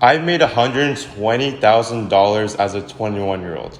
I made $120,000 as a 21-year-old.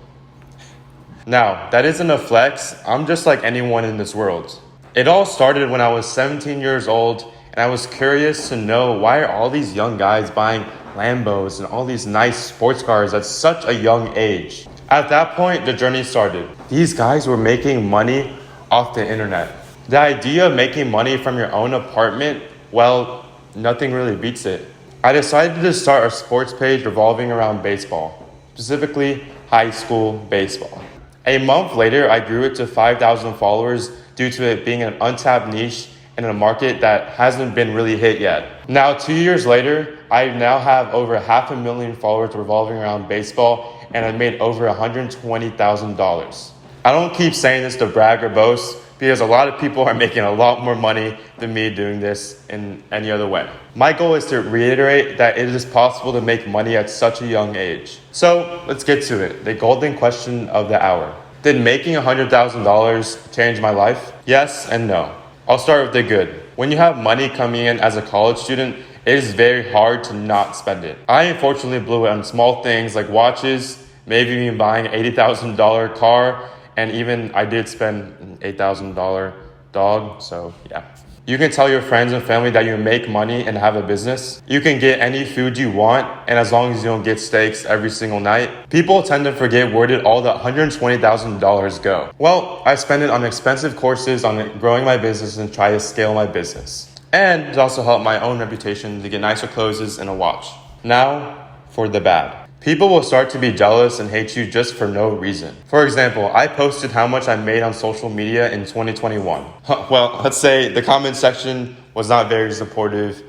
Now, that isn't a flex. I'm just like anyone in this world. It all started when I was 17 years old, and I was curious to know why are all these young guys buying Lambos and all these nice sports cars at such a young age. At that point, the journey started. These guys were making money off the internet. The idea of making money from your own apartment, well, nothing really beats it. I decided to start a sports page revolving around baseball, specifically high school baseball. A month later, I grew it to 5,000 followers due to it being an untapped niche in a market that hasn't been really hit yet. Now, 2 years later, I now have over 500,000 followers revolving around baseball, and I made over $120,000. I don't keep saying this to brag or boast, because a lot of people are making a lot more money than me doing this in any other way. My goal is to reiterate that it is possible to make money at such a young age. So let's get to it. The golden question of the hour. Did making $100,000 change my life? Yes and no. I'll start with the good. When you have money coming in as a college student, it is very hard to not spend it. I unfortunately blew it on small things like watches, maybe even buying an $80,000 car, and even I did spend an $8,000 dog, so yeah. You can tell your friends and family that you make money and have a business. You can get any food you want, and as long as you don't get steaks every single night. People tend to forget where did all the $120,000 go. Well, I spend it on expensive courses on growing my business and try to scale my business. And to also help my own reputation to get nicer clothes and a watch. Now, for the bad. People will start to be jealous and hate you just for no reason. For example, I posted how much I made on social media in 2021. Well, let's say the comment section was not very supportive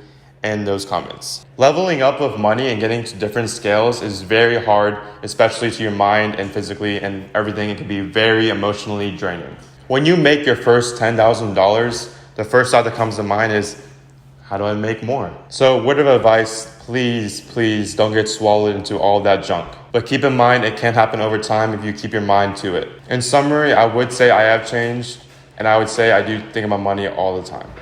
in those comments. Leveling up of money and getting to different scales is very hard, especially to your mind and physically and everything. It can be very emotionally draining. When you make your first $10,000, the first thought that comes to mind is, how do I make more? So word of advice, please don't get swallowed into all that junk. But keep in mind, it can happen over time if you keep your mind to it. In summary, I would say I have changed, and I would say I do think about money all the time.